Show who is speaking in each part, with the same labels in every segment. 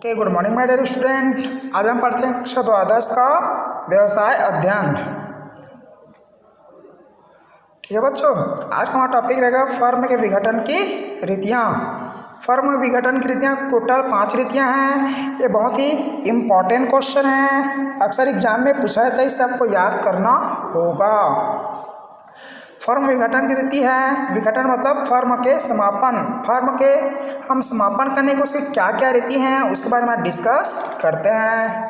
Speaker 1: Good morning my dear student. आज हम पढ़ते हैं कक्षा द्वादश का व्यवसाय अध्ययन। ठीक है बच्चों, आज का हमारा टॉपिक रहेगा फर्म के विघटन की रीतियाँ। फर्म विघटन की रीतियाँ टोटल 5 रीतियाँ हैं। ये बहुत ही इम्पॉर्टेंट क्वेश्चन है, अक्सर एग्जाम में पूछा जाता है, इसे आपको याद करना होगा। फर्म विघटन की रीति है। विघटन मतलब फर्म के समापन। फर्म के हम समापन करने को उसकी क्या क्या रीति हैं उसके बारे में डिस्कस करते हैं।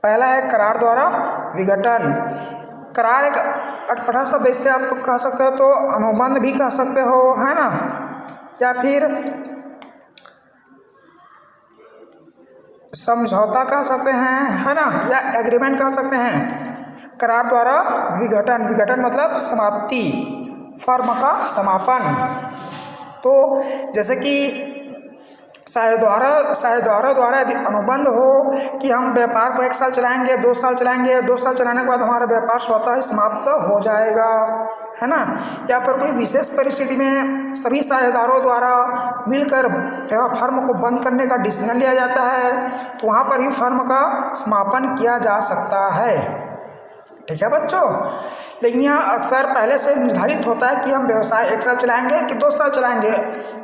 Speaker 1: पहला है करार द्वारा विघटन। करार एक अटपटा शब्द, इससे आप तो कह सकते हो, तो अनुबंध भी कह सकते हो, है ना, या फिर समझौता कह सकते हैं, है ना, या एग्रीमेंट कह सकते हैं। करार द्वारा विघटन। विघटन मतलब समाप्ति, फर्म का समापन। तो जैसे कि साझेदारों द्वारा यदि अनुबंध हो कि हम व्यापार को 1 साल चलाएंगे, 2 साल चलाएंगे, 2 साल चलाने के बाद हमारा व्यापार स्वतः ही समाप्त हो जाएगा, है ना, या फिर कोई विशेष परिस्थिति में सभी साझेदारों द्वारा मिलकर फर्म को बंद करने का डिसीजन लिया जाता है, तो वहाँ पर ही फर्म का समापन किया जा सकता है। ठीक है बच्चों, लेकिन यहाँ अक्सर पहले से निर्धारित होता है कि हम व्यवसाय 1 साल चलाएंगे कि 2 साल चलाएंगे।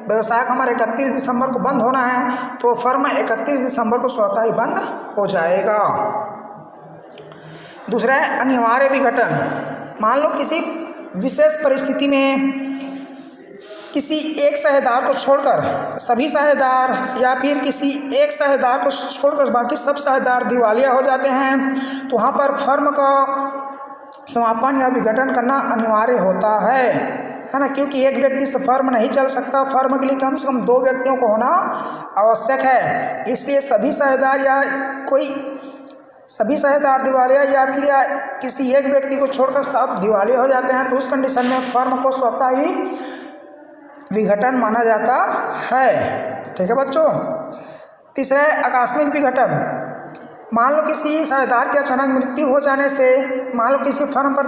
Speaker 1: व्यवसाय का हमारा 31 दिसंबर को बंद होना है, तो फर्म 31 दिसंबर को स्वतः ही बंद हो जाएगा। दूसरा है अनिवार्य विघटन। मान लो किसी विशेष परिस्थिति में किसी एक साझेदार को छोड़कर सभी साझेदार, या फिर किसी एक साझेदार को छोड़कर बाकी सब साझेदार दिवालिया हो जाते हैं, तो वहाँ पर फर्म का समापन या विघटन करना अनिवार्य होता है ना, क्योंकि एक व्यक्ति से फर्म नहीं चल सकता। फर्म के लिए कम से कम 2 व्यक्तियों को होना आवश्यक है। इसलिए सभी साझेदार या सभी साझेदार दिवालिया, या फिर किसी एक व्यक्ति को छोड़कर सब दिवालिया हो जाते हैं, तो उस कंडीशन में फर्म को स्वतः ही विघटन माना जाता है। ठीक है बच्चों। तीसरा है आकस्मिक विघटन। मान लो किसी साझेदार की अचानक मृत्यु हो जाने से, मान लो किसी फर्म पर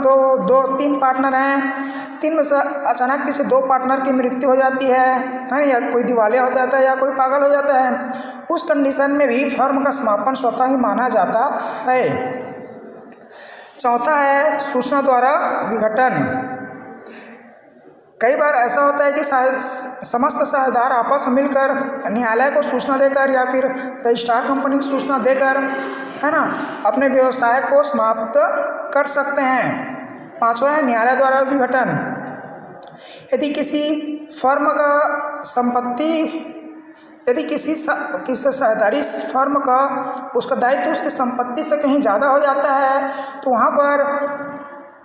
Speaker 1: 3 पार्टनर हैं, 3 में से अचानक किसी 2 पार्टनर की मृत्यु हो जाती है ना, या कोई दिवालिया हो जाता है या कोई पागल हो जाता है, उस कंडीशन में भी फर्म का समापन स्वतः ही माना जाता है। चौथा है सूचना द्वारा विघटन। कई बार ऐसा होता है कि समस्त साझेदार आपस में मिलकर न्यायालय को सूचना देकर या फिर रजिस्ट्रार कंपनी को सूचना देकर, है ना, अपने व्यवसाय को समाप्त कर सकते हैं। 5वां है न्यायालय द्वारा विघटन। यदि किसी फर्म का संपत्ति, यदि किसी साझेदारी फर्म का उसका दायित्व उसकी संपत्ति से कहीं ज़्यादा हो जाता है, तो वहाँ पर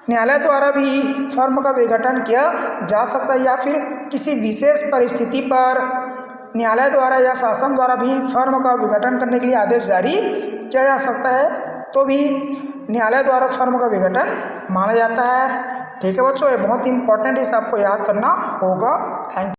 Speaker 1: न्यायालय द्वारा भी फर्म का विघटन किया जा सकता है, या फिर किसी विशेष परिस्थिति पर न्यायालय द्वारा या शासन द्वारा भी फर्म का विघटन करने के लिए आदेश जारी किया जा सकता है, तो भी न्यायालय द्वारा फर्म का विघटन माना जाता है। ठीक है बच्चों, ये बहुत इंपॉर्टेंट, इसे आपको याद करना होगा। Thank you.